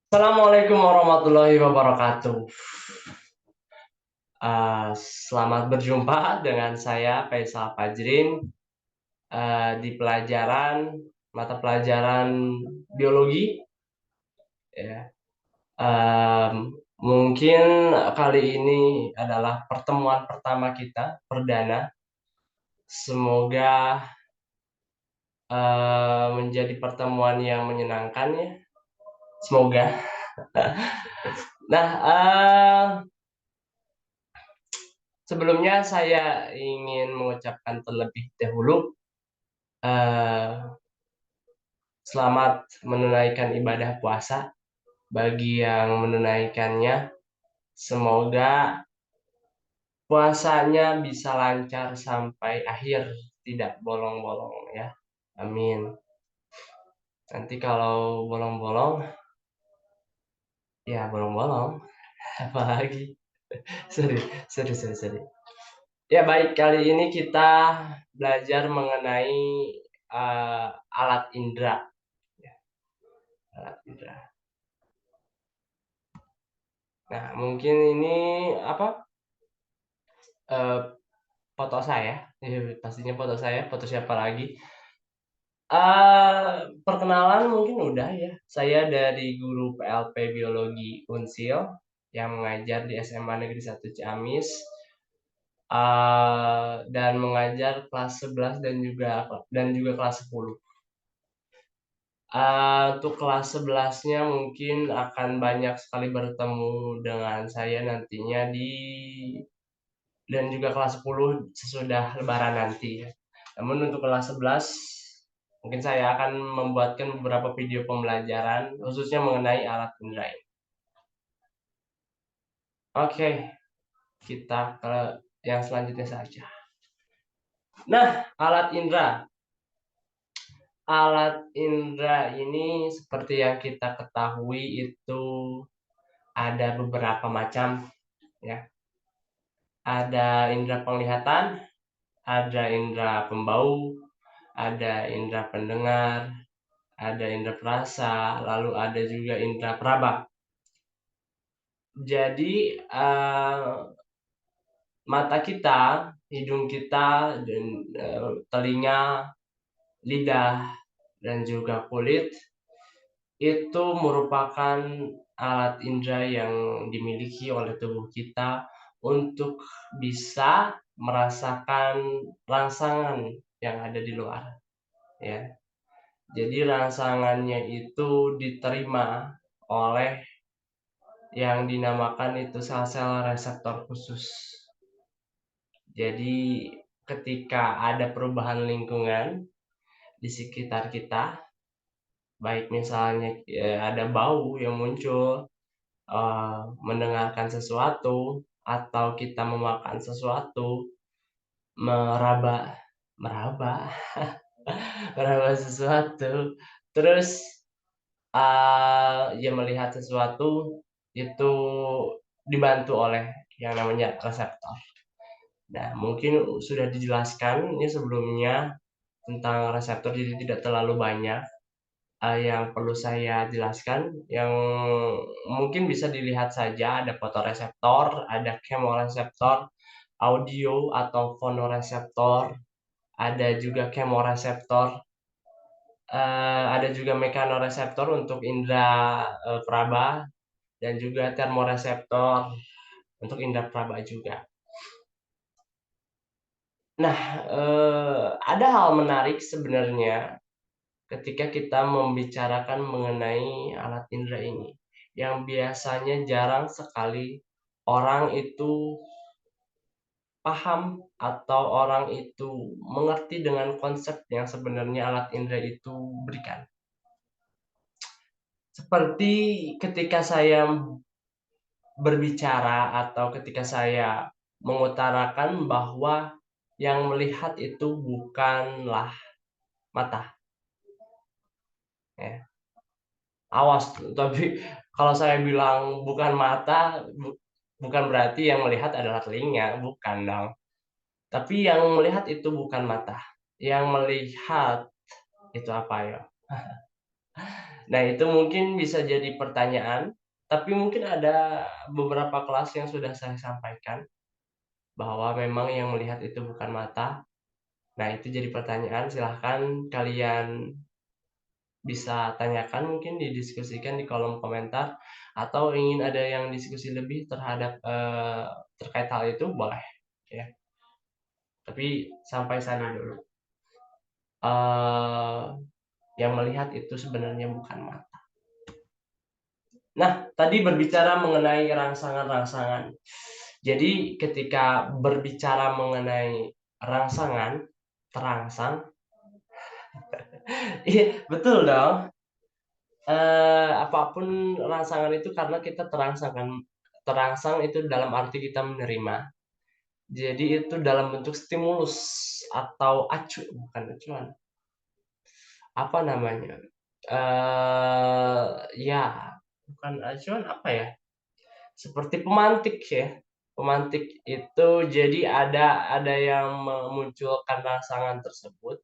Assalamualaikum warahmatullahi wabarakatuh. Selamat berjumpa dengan saya Faisal Fajrin, di mata pelajaran biologi, ya. Mungkin kali ini adalah pertemuan pertama kita, perdana. Semoga, menjadi pertemuan yang menyenangkan ya, semoga. Nah, sebelumnya saya ingin mengucapkan terlebih dahulu, eee, selamat menunaikan ibadah puasa bagi yang menunaikannya. Semoga puasanya bisa lancar sampai akhir, tidak bolong-bolong ya. Amin. Nanti kalau bolong-bolong, ya bolong-bolong, apalagi. Sorry, sorry, sorry, sorry. Ya baik, kali ini kita belajar mengenai alat indera, ya, alat indera. Nah, mungkin ini apa? eh, Foto saya, pastinya foto saya, foto siapa lagi? Perkenalan mungkin udah ya. Saya dari guru PLP Biologi Unsil yang mengajar di SMA Negeri 1 Ciamis, dan mengajar kelas 11 dan juga kelas 10. Untuk kelas 11-nya mungkin akan banyak sekali bertemu dengan saya nantinya dan juga kelas 10 sesudah lebaran nanti ya. Namun untuk kelas 11 mungkin saya akan membuatkan beberapa video pembelajaran khususnya mengenai alat indera ini. Oke, kita ke yang selanjutnya saja. Nah, alat indera. Alat indera ini seperti yang kita ketahui itu ada beberapa macam ya. Ada indera penglihatan, ada indera pembau, ada indera pendengar, ada indera perasa, lalu ada juga indera peraba. Jadi mata kita, hidung kita, dan telinga, lidah, dan juga kulit itu merupakan alat indera yang dimiliki oleh tubuh kita untuk bisa merasakan rangsangan yang ada di luar, ya. Jadi rangsangannya itu diterima oleh yang dinamakan itu sel-sel reseptor khusus. Jadi ketika ada perubahan lingkungan di sekitar kita, baik misalnya ada bau yang muncul, mendengarkan sesuatu, atau kita memakan sesuatu, meraba, meraba, meraba sesuatu, terus ya melihat sesuatu itu dibantu oleh yang namanya reseptor. Nah, mungkin sudah dijelaskan ini sebelumnya tentang reseptor, jadi tidak terlalu banyak yang perlu saya jelaskan. Yang mungkin bisa dilihat saja ada fotoreseptor, ada kemoreseptor, audio atau fonoreseptor, ada juga kemoreseptor, ada juga mekanoreseptor untuk indera peraba, dan juga termoreseptor untuk indera peraba juga. Nah, ada hal menarik sebenarnya ketika kita membicarakan mengenai alat indera ini, yang biasanya jarang sekali orang itu paham atau orang itu mengerti dengan konsep yang sebenarnya alat indera itu berikan. Seperti ketika saya berbicara atau ketika saya mengutarakan bahwa yang melihat itu bukanlah mata, ya. Awas, tapi kalau saya bilang bukan mata, bukan berarti yang melihat adalah telinga, bukan dong. Tapi yang melihat itu bukan mata. Yang melihat itu apa ya? Nah, itu mungkin bisa jadi pertanyaan, tapi mungkin ada beberapa kelas yang sudah saya sampaikan, bahwa memang yang melihat itu bukan mata. Nah, itu jadi pertanyaan, silahkan kalian bisa tanyakan mungkin didiskusikan di kolom komentar, atau ingin ada yang diskusi lebih terhadap, terkait hal itu boleh, ya. Tapi sampai sana dulu. Eee, yang melihat itu sebenarnya bukan mata. Nah, tadi berbicara mengenai rangsangan-rangsangan. Jadi ketika berbicara mengenai rangsangan, terangsang, iya betul dong, apapun rangsangan itu karena kita terangsang kan, terangsang itu dalam arti kita menerima. Jadi itu dalam bentuk stimulus atau bukan acuan, apa namanya, ya bukan acuan, apa ya, seperti pemantik ya. Pemantik itu jadi ada yang memunculkan rangsangan tersebut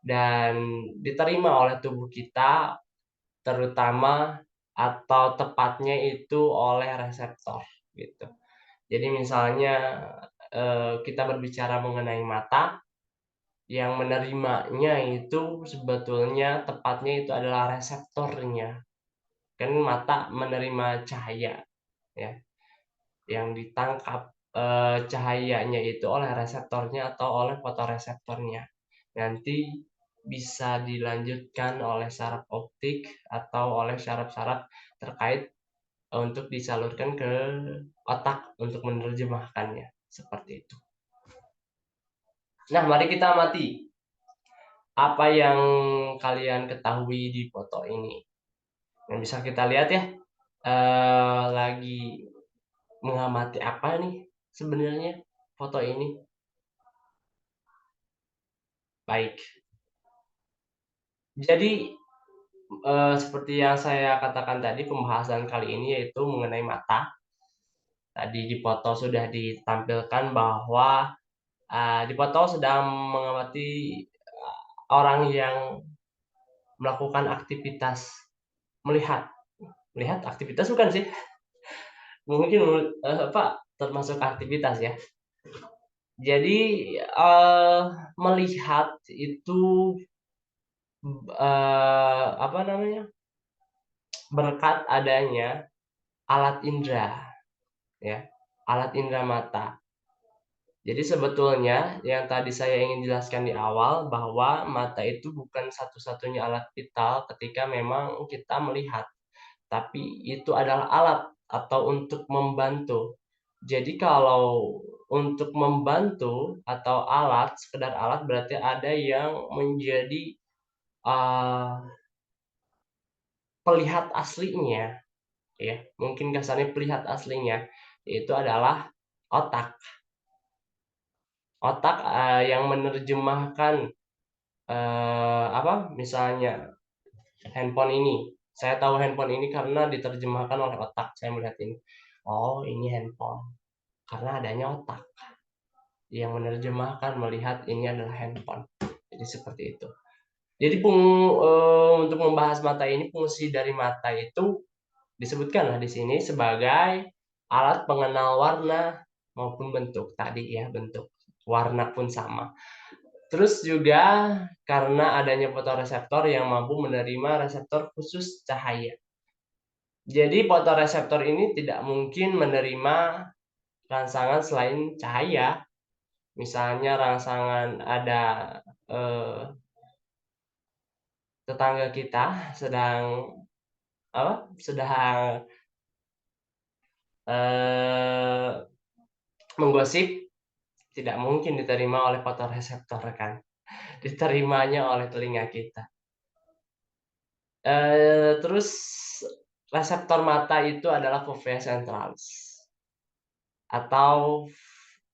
dan diterima oleh tubuh kita, terutama atau tepatnya itu oleh reseptor, gitu. Jadi misalnya, kita berbicara mengenai mata, yang menerimanya itu sebetulnya tepatnya itu adalah reseptornya. Kan mata menerima cahaya ya, yang ditangkap, cahayanya itu oleh reseptornya atau oleh fotoreseptornya. Nanti bisa dilanjutkan oleh saraf optik atau oleh saraf-saraf terkait, untuk disalurkan ke otak untuk menerjemahkannya, seperti itu. Nah, mari kita amati apa yang kalian ketahui di foto ini. Yang bisa kita lihat ya, lagi mengamati apa nih sebenarnya foto ini? Baik. Jadi, seperti yang saya katakan tadi, pembahasan kali ini yaitu mengenai mata. Tadi di foto sudah ditampilkan bahwa, di foto sedang mengamati, orang yang melakukan aktivitas melihat. Melihat aktivitas bukan sih? Mungkin, termasuk aktivitas ya. Jadi, melihat itu, apa namanya, berkat adanya alat indera, ya, alat indera mata. Jadi sebetulnya yang tadi saya ingin jelaskan di awal bahwa mata itu bukan satu-satunya alat vital ketika memang kita melihat, tapi itu adalah alat atau untuk membantu. Jadi kalau untuk membantu atau alat, sekedar alat berarti ada yang menjadi, eee, pelihat aslinya ya, mungkin kasarnya pelihat aslinya, itu adalah otak. Otak, yang menerjemahkan, misalnya handphone ini, saya tahu handphone ini karena diterjemahkan oleh otak, saya melihat ini, oh ini handphone, karena adanya otak yang menerjemahkan, melihat ini adalah handphone. Jadi seperti itu. Jadi untuk membahas mata ini, fungsi dari mata itu disebutkanlah di sini sebagai alat pengenal warna maupun bentuk. Tadi ya, bentuk. Warna pun sama. Terus juga karena adanya fotoreseptor yang mampu menerima reseptor khusus cahaya. Jadi fotoreseptor ini tidak mungkin menerima rangsangan selain cahaya. Misalnya rangsangan ada, eee, tetangga kita sedang sedang, eee, menggosip, tidak mungkin diterima oleh fotoreseptor kan, diterimanya oleh telinga kita. Terus reseptor mata itu adalah fovea centralis atau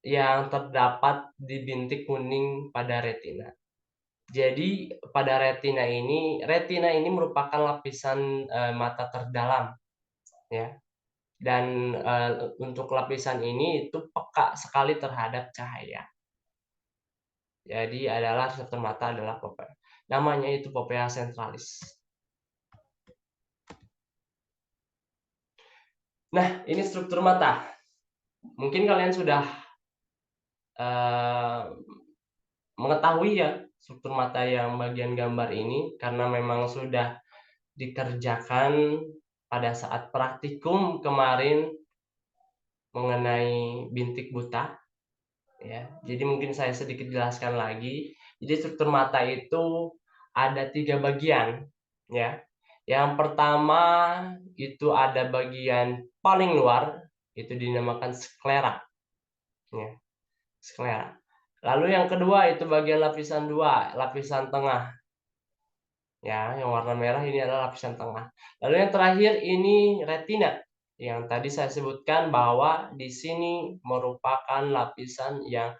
yang terdapat di bintik kuning pada retina. Jadi pada retina ini merupakan lapisan, mata terdalam ya, dan, untuk lapisan ini itu peka sekali terhadap cahaya. Jadi adalah reseptor mata adalah namanya itu fovea centralis. Nah, ini struktur mata. Mungkin kalian sudah uh, mengetahui ya struktur mata yang bagian gambar ini karena memang sudah dikerjakan pada saat praktikum kemarin mengenai bintik buta ya. Jadi mungkin saya sedikit jelaskan lagi. Jadi struktur mata itu ada 3 bagian ya. Yang pertama itu ada bagian paling luar itu dinamakan sklera ya, sklera. Lalu yang kedua itu bagian lapisan 2, lapisan tengah. Ya, yang warna merah ini adalah lapisan tengah. Lalu yang terakhir ini retina. Yang tadi saya sebutkan bahwa di sini merupakan lapisan yang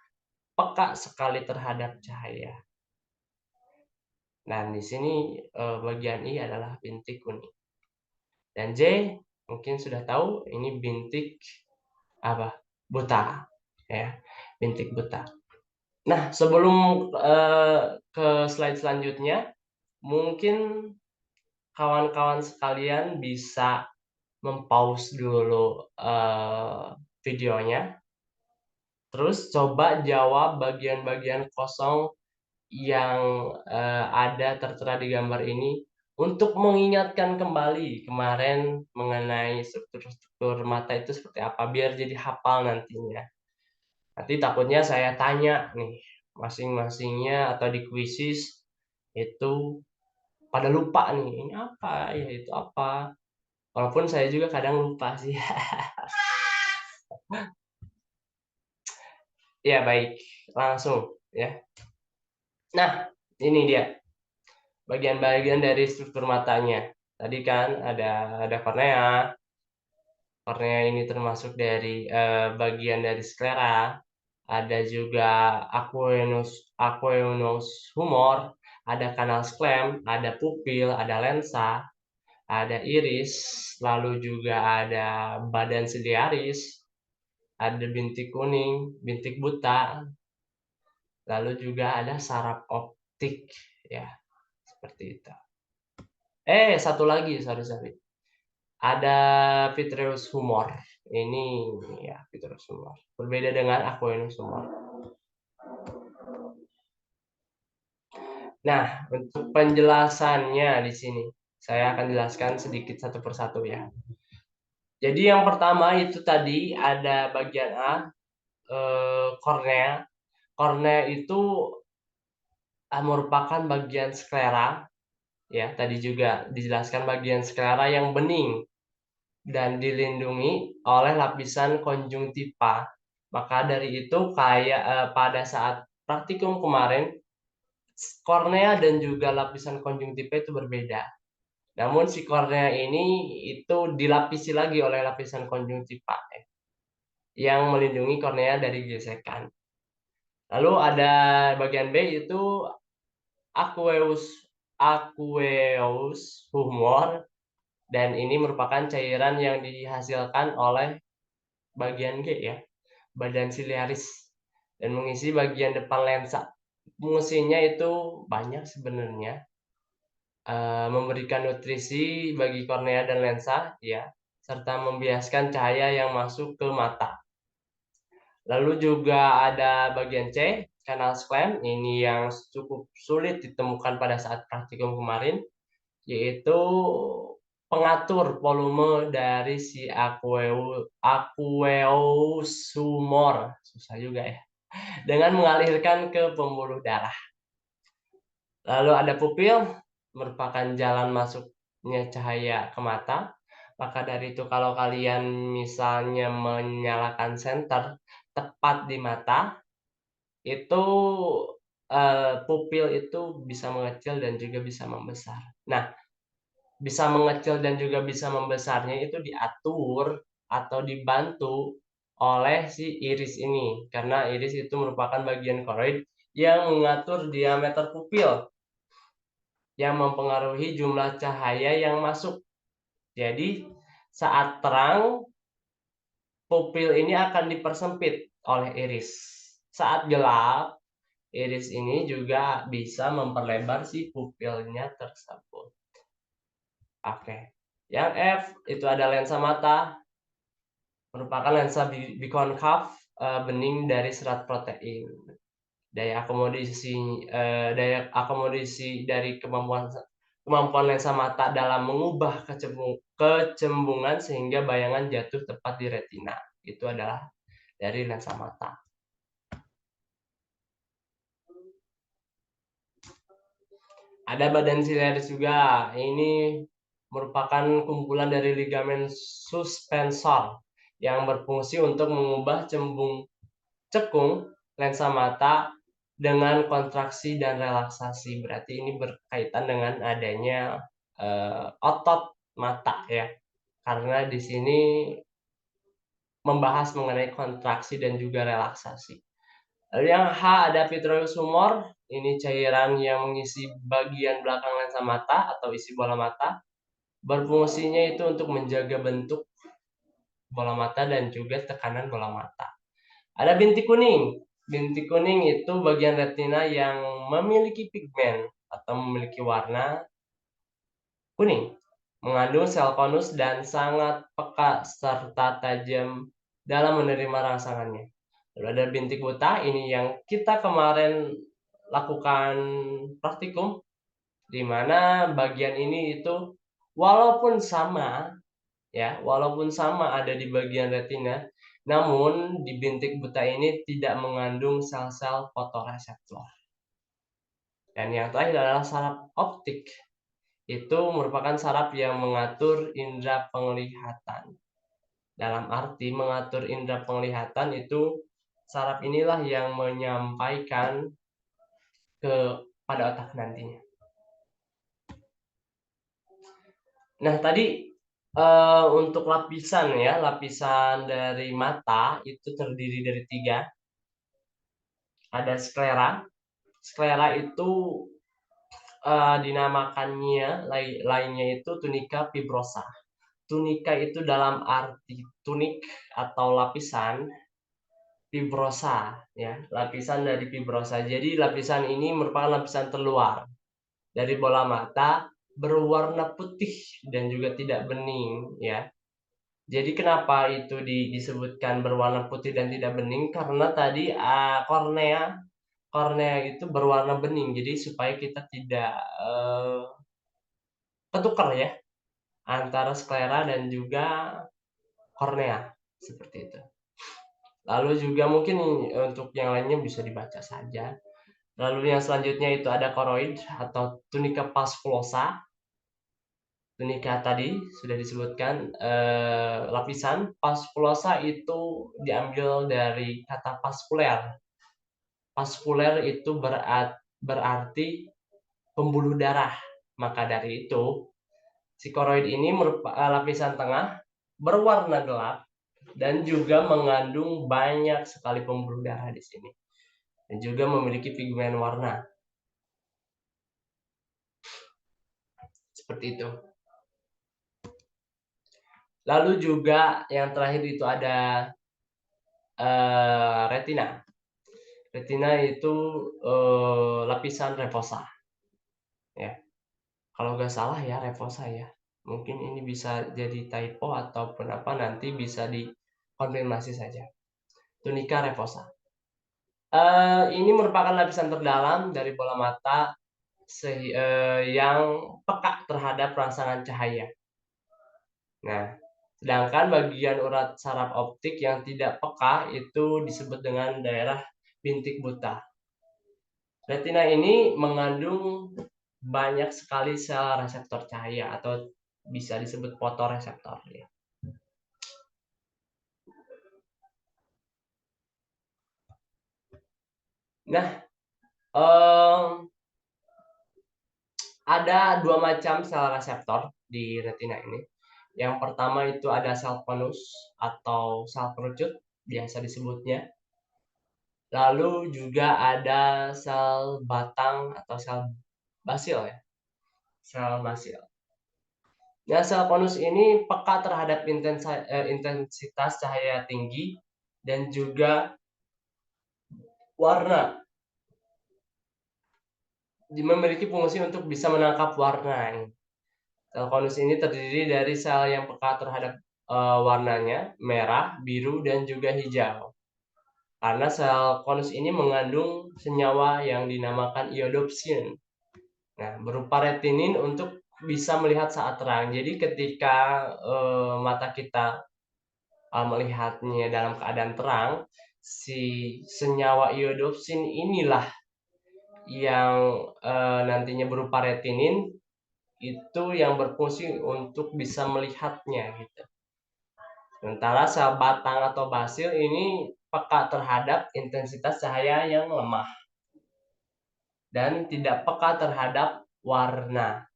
peka sekali terhadap cahaya. Dan di sini bagian I adalah bintik kuning. Dan J mungkin sudah tahu ini bintik apa? Buta. Ya, bintik buta. Nah, sebelum ke slide selanjutnya, mungkin kawan-kawan sekalian bisa mempause dulu videonya, terus coba jawab bagian-bagian kosong yang ada tertera di gambar ini untuk mengingatkan kembali kemarin mengenai struktur-struktur mata itu seperti apa biar jadi hafal nantinya. Nanti takutnya saya tanya nih masing-masingnya atau di kuisis itu pada lupa nih ini apa ya itu apa. Walaupun saya juga kadang lupa sih. Ya baik, langsung ya. Nah, ini dia bagian-bagian dari struktur matanya. Tadi kan ada kornea. Kornea ini termasuk dari bagian dari sklera. Ada juga aqueous humor, ada kanal sklem, ada pupil, ada lensa, ada iris, lalu juga ada badan siliaris, ada bintik kuning, bintik buta, lalu juga ada saraf optik ya, seperti itu. Satu lagi, sorry. Ada vitreous humor. Ini ya vitreous humor. Berbeda dengan aqueous humor. Nah, untuk penjelasannya di sini saya akan jelaskan sedikit satu persatu ya. Jadi yang pertama itu tadi ada bagian A, kornea. Kornea itu merupakan bagian sklera ya. Tadi juga dijelaskan bagian sklera yang bening dan dilindungi oleh lapisan konjungtiva. Maka dari itu pada saat praktikum kemarin kornea dan juga lapisan konjungtiva itu berbeda. Namun si kornea ini itu dilapisi lagi oleh lapisan konjungtiva yang melindungi kornea dari gesekan. Lalu ada bagian B itu aqueous aqueous humor dan ini merupakan cairan yang dihasilkan oleh bagian G ya, badan siliaris dan mengisi bagian depan lensa. Fungsinya itu banyak sebenarnya. Memberikan nutrisi bagi kornea dan lensa ya, serta membiaskan cahaya yang masuk ke mata. Lalu juga ada bagian C, kanal sklem, ini yang cukup sulit ditemukan pada saat praktikum kemarin, yaitu pengatur volume dari si aqueous humor, susah juga ya, dengan mengalirkan ke pembuluh darah. Lalu ada pupil, merupakan jalan masuknya cahaya ke mata. Maka dari itu kalau kalian misalnya menyalakan senter tepat di mata, itu pupil itu bisa mengecil dan juga bisa membesar. Nah, bisa mengecil dan juga bisa membesarnya itu diatur atau dibantu oleh si iris ini. Karena iris itu merupakan bagian koroid yang mengatur diameter pupil yang mempengaruhi jumlah cahaya yang masuk. Jadi, saat terang, pupil ini akan dipersempit oleh iris. Saat gelap, iris ini juga bisa memperlebar si pupilnya tersebut. Oke. Yang F itu ada lensa mata. merupakan lensa bikonkav bening dari serat protein. Daya akomodasi dari kemampuan lensa mata dalam mengubah kecembungan sehingga bayangan jatuh tepat di retina. Itu adalah dari lensa mata. Ada badan siliaris juga. Ini merupakan kumpulan dari ligamen suspensor yang berfungsi untuk mengubah cekung lensa mata dengan kontraksi dan relaksasi. Berarti ini berkaitan dengan adanya otot mata ya. Karena di sini membahas mengenai kontraksi dan juga relaksasi. Lalu yang H ada vitreous humor. Ini cairan yang mengisi bagian belakang lensa mata atau isi bola mata. Berfungsinya itu untuk menjaga bentuk bola mata dan juga tekanan bola mata. Ada bintik kuning. Bintik kuning itu bagian retina yang memiliki pigmen atau memiliki warna kuning, mengandung sel konus dan sangat peka serta tajam dalam menerima rangsangannya. Lalu ada bintik buta, ini yang kita kemarin lakukan praktikum, di mana bagian ini itu walaupun sama walaupun sama ada di bagian retina, namun di bintik buta ini tidak mengandung sel-sel fotoreseptor. Dan yang terakhir adalah saraf optik. Itu merupakan saraf yang mengatur indera penglihatan. Dalam arti mengatur indera penglihatan itu saraf inilah yang menyampaikan pada otak nantinya. Nah, tadi untuk lapisan dari mata itu terdiri dari 3. Ada sklera. Sklera itu dinamakannya lainnya itu tunika fibrosa. Tunika itu dalam arti tunik atau lapisan, fibrosa ya, lapisan dari fibrosa. Jadi lapisan ini merupakan lapisan terluar dari bola mata, berwarna putih dan juga tidak bening ya. Jadi kenapa itu disebutkan berwarna putih dan tidak bening? Karena tadi kornea itu berwarna bening. Jadi supaya kita tidak ketukar ya antara sklera dan juga kornea seperti itu. Lalu juga mungkin untuk yang lainnya bisa dibaca saja. Lalu yang selanjutnya itu ada koroid atau tunika pasculosa. Tunika tadi sudah disebutkan lapisan. Pasculosa itu diambil dari kata pasculer. Pasculer itu berarti pembuluh darah. Maka dari itu si koroid ini merupakan lapisan tengah berwarna gelap dan juga mengandung banyak sekali pembuluh darah di sini. Dan juga memiliki pigmen warna. Seperti itu. Lalu juga yang terakhir itu ada retina. Retina itu lapisan refosa. Ya. Kalau nggak salah ya refosa ya. Mungkin ini bisa jadi typo ataupun apa, nanti bisa dikonfirmasi saja. Tunika refosa. Ini merupakan lapisan terdalam dari bola mata yang peka terhadap rangsangan cahaya. Nah, sedangkan bagian urat saraf optik yang tidak peka itu disebut dengan daerah bintik buta. Retina ini mengandung banyak sekali sel reseptor cahaya atau bisa disebut fotoreseptor ya. Nah, ada 2 macam sel reseptor di retina ini. Yang pertama itu ada sel konus atau sel kerucut, biasa disebutnya. Lalu juga ada sel batang atau sel basil ya. Sel basil. Nah, sel konus ini peka terhadap intensitas cahaya tinggi dan juga warna. Memiliki fungsi untuk bisa menangkap warna. Sel konus ini terdiri dari sel yang peka terhadap warnanya merah, biru, dan juga hijau. Karena sel konus ini mengandung senyawa yang dinamakan iodopsin. Nah, berupa retinin untuk bisa melihat saat terang. Jadi ketika mata kita melihatnya dalam keadaan terang, si senyawa iodopsin inilah yang nantinya berupa retinin itu yang berfungsi untuk bisa melihatnya gitu. Sementara sel batang atau basil ini peka terhadap intensitas cahaya yang lemah dan tidak peka terhadap warna.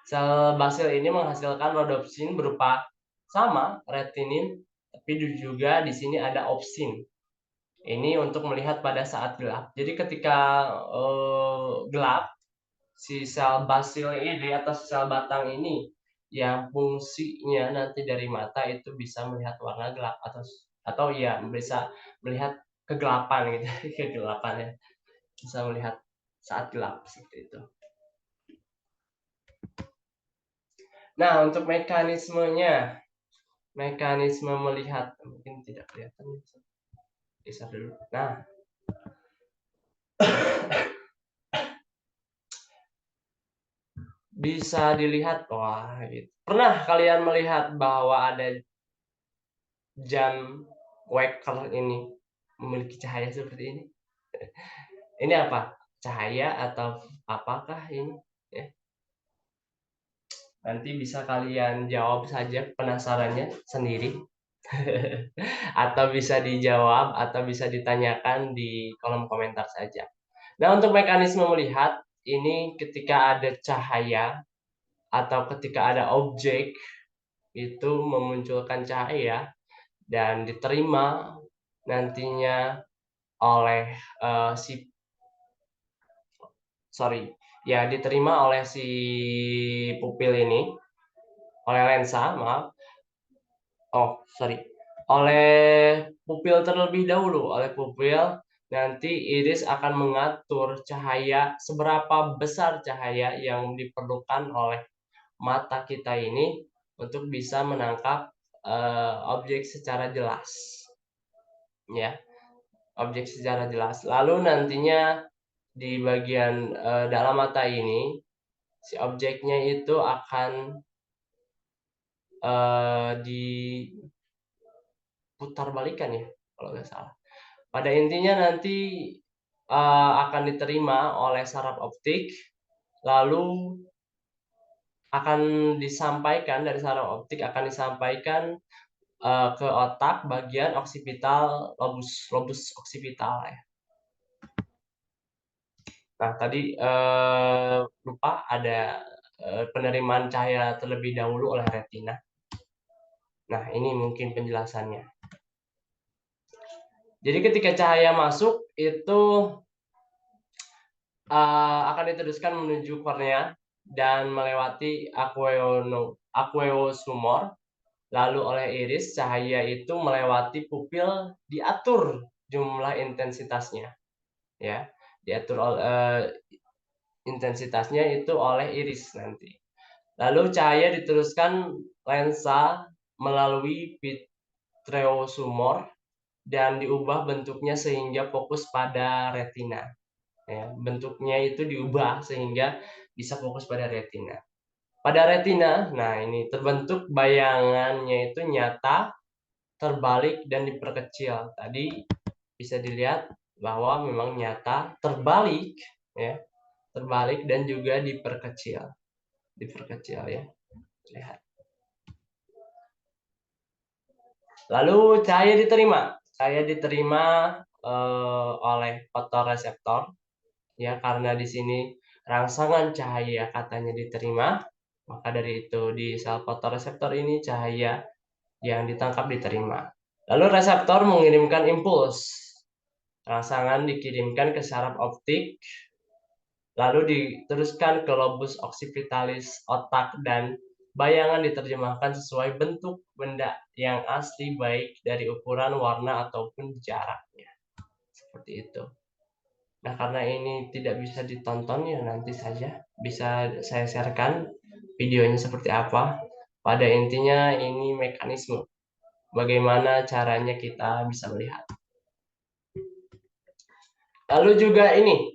Sel basil ini menghasilkan rhodopsin berupa sama retinin, tapi juga di sini ada opsin. Ini untuk melihat pada saat gelap. Jadi ketika gelap, si sel basil ini atau sel batang ini yang fungsinya nanti dari mata itu bisa melihat warna gelap atau ya bisa melihat kegelapan gitu. Kegelapan ya, bisa melihat saat gelap seperti itu. Nah, untuk mekanisme melihat mungkin tidak kelihatan, bisa dulu. Nah, bisa dilihat, wah gitu. Pernah kalian melihat bahwa ada jam waker ini memiliki cahaya seperti ini? Ini apa? Cahaya atau apakah ini? Ya. Nanti bisa kalian jawab saja penasarannya sendiri. Atau bisa dijawab atau bisa ditanyakan di kolom komentar saja. Nah, untuk mekanisme melihat ini ketika ada cahaya atau ketika ada objek itu memunculkan cahaya dan diterima nantinya oleh diterima oleh si pupil ini, oleh lensa, maaf. Oleh pupil terlebih dahulu, oleh pupil nanti iris akan mengatur cahaya seberapa besar cahaya yang diperlukan oleh mata kita ini untuk bisa menangkap objek secara jelas, ya, objek secara jelas. Lalu nantinya di bagian dalam mata ini si objeknya itu akan diputar balikan ya kalau nggak salah. Pada intinya nanti akan diterima oleh saraf optik, lalu akan disampaikan dari saraf optik akan disampaikan ke otak bagian oksipital, lobus oksipital ya. Nah, tadi lupa ada penerimaan cahaya terlebih dahulu oleh retina. Nah, ini mungkin penjelasannya. Jadi ketika cahaya masuk itu akan diteruskan menuju kornea dan melewati aqueosumor. Lalu oleh iris cahaya itu melewati pupil, diatur jumlah intensitasnya, ya, diatur intensitasnya itu oleh iris nanti. Lalu cahaya diteruskan lensa melalui vitreosumor dan diubah bentuknya sehingga fokus pada retina. Ya, bentuknya itu diubah sehingga bisa fokus pada retina. Pada retina, nah ini terbentuk bayangannya itu nyata, terbalik, dan diperkecil. Tadi bisa dilihat bahwa memang nyata, terbalik, ya, terbalik dan juga diperkecil ya. Lihat. Lalu cahaya diterima oleh fotoreseptor, ya, karena di sini rangsangan cahaya katanya diterima, maka dari itu di sel fotoreseptor ini cahaya yang ditangkap diterima. Lalu reseptor mengirimkan impuls. Rangsangan dikirimkan ke saraf optik, lalu diteruskan ke lobus occipitalis otak dan bayangan diterjemahkan sesuai bentuk benda yang asli baik dari ukuran, warna, ataupun jaraknya. Seperti itu. Nah, karena ini tidak bisa ditonton ya nanti saja bisa saya sharekan videonya seperti apa. Pada intinya ini mekanisme bagaimana caranya kita bisa melihat. Lalu juga ini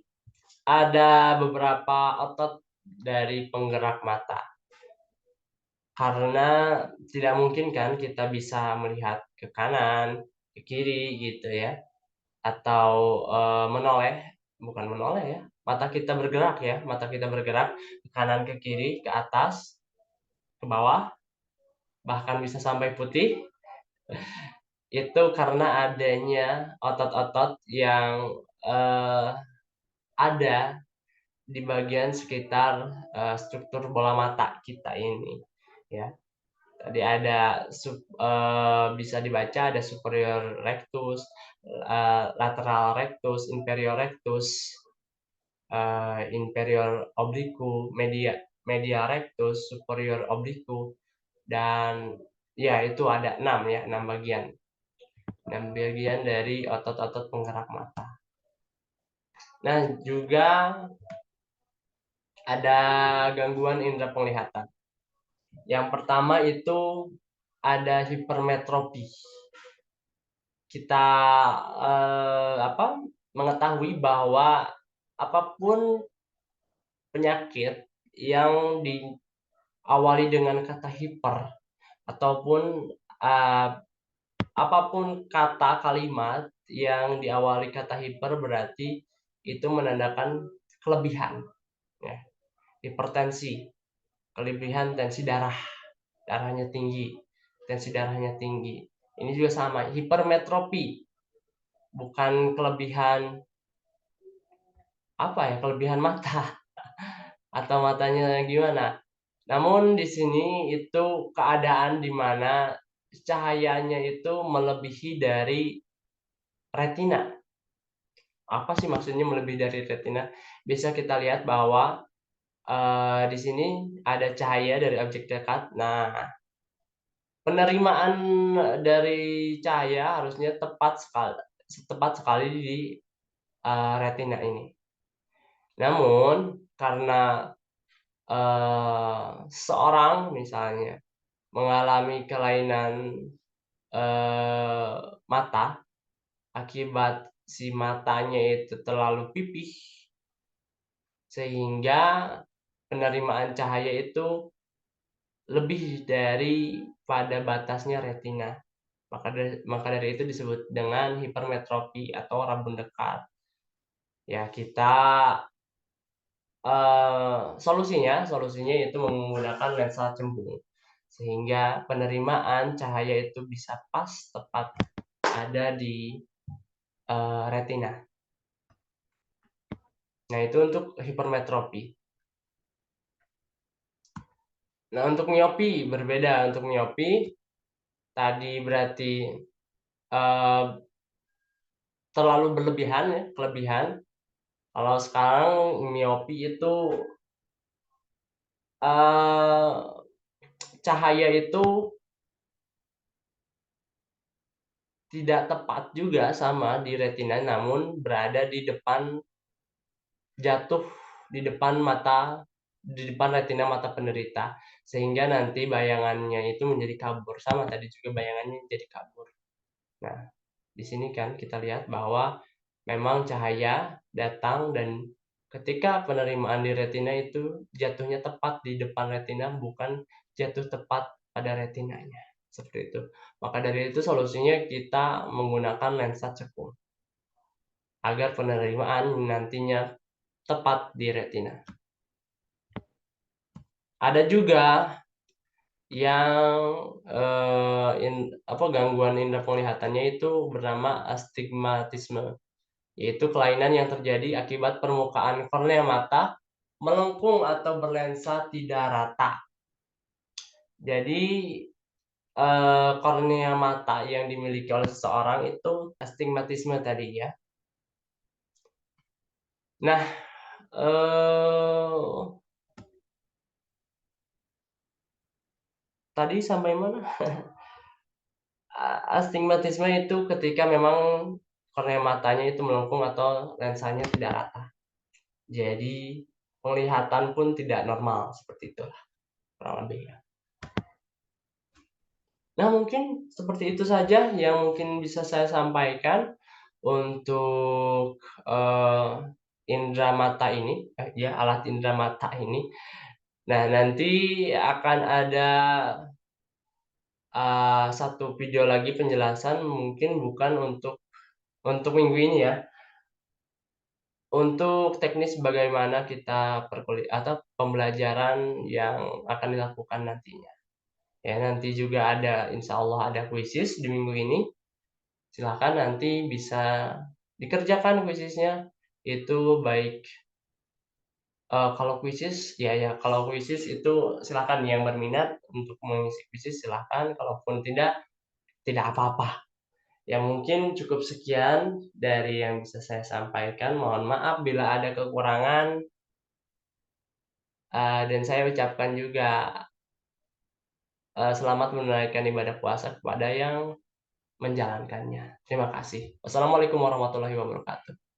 ada beberapa otot dari penggerak mata. Karena tidak mungkin kan kita bisa melihat ke kanan, ke kiri gitu ya, atau menoleh, bukan menoleh ya, mata kita bergerak ya, mata kita bergerak ke kanan, ke kiri, ke atas, ke bawah, bahkan bisa sampai putih, itu karena adanya otot-otot yang eh, ada di bagian sekitar struktur bola mata kita ini ya. Tadi ada bisa dibaca ada superior rectus, lateral rectus, inferior rectus, inferior oblique, media rectus, superior oblique, dan ya itu ada 6 ya, 6 bagian. 6 bagian dari otot-otot penggerak mata. Nah, juga ada gangguan indera penglihatan. Yang pertama itu ada hipermetropi. Kita mengetahui bahwa apapun penyakit yang diawali dengan kata hiper ataupun uh, apapun kata kalimat yang diawali kata hiper berarti itu menandakan kelebihan ya. Hipertensi, kelebihan tensi darahnya tinggi, tensi darahnya tinggi. Ini juga sama, hipermetropi, bukan kelebihan kelebihan mata atau matanya gimana. Namun di sini itu keadaan di mana cahayanya itu melebihi dari retina. Apa sih maksudnya melebihi dari retina? Bisa kita lihat bahwa di sini ada cahaya dari objek dekat. Nah, penerimaan dari cahaya harusnya tepat sekali di retina ini. Namun karena seorang misalnya mengalami kelainan mata akibat si matanya itu terlalu pipih sehingga penerimaan cahaya itu lebih dari pada batasnya retina. Maka dari itu disebut dengan hipermetropi atau rabun dekat. Ya, kita solusinya itu menggunakan lensa cembung sehingga penerimaan cahaya itu bisa pas tepat ada di retina. Nah, itu untuk hipermetropi. Nah, untuk miopi berbeda. Untuk miopi tadi berarti terlalu berlebihan ya, kelebihan. Kalau sekarang miopi itu cahaya itu tidak tepat juga sama di retina, namun berada di depan, jatuh di depan retina mata penderita, sehingga nanti bayangannya itu menjadi kabur. Sama tadi juga bayangannya jadi kabur. Nah, di sini kan kita lihat bahwa memang cahaya datang dan ketika penerimaan di retina itu jatuhnya tepat di depan retina, bukan jatuh tepat pada retinanya. Seperti itu. Maka dari itu solusinya kita menggunakan lensa cekung agar penerimaan nantinya tepat di retina. Ada juga yang gangguan indera penglihatannya itu bernama astigmatisme, yaitu kelainan yang terjadi akibat permukaan kornea mata melengkung atau berlensa tidak rata. Jadi kornea mata yang dimiliki oleh seseorang itu astigmatisme tadi ya. Nah, tadi sampai mana? Astigmatisme itu ketika memang kornea matanya itu melengkung atau lensanya tidak rata. Jadi penglihatan pun tidak normal, seperti itulah kurang lebih ya. Nah, mungkin seperti itu saja yang mungkin bisa saya sampaikan untuk, indera mata ini, ya alat indera mata ini. Nah, nanti akan ada, 1 video lagi penjelasan mungkin bukan untuk minggu ini ya, untuk teknis bagaimana kita atau pembelajaran yang akan dilakukan nantinya. Ya nanti juga ada insya Allah ada kuisis di minggu ini, silakan nanti bisa dikerjakan kuisisnya, itu baik, kalau kuisis kalau kuisis itu silakan yang berminat untuk mengisi kuisis silakan, kalaupun tidak, tidak apa-apa. Ya mungkin cukup sekian dari yang bisa saya sampaikan, mohon maaf bila ada kekurangan, dan saya ucapkan juga, selamat menunaikan ibadah puasa kepada yang menjalankannya. Terima kasih. Wassalamualaikum warahmatullahi wabarakatuh.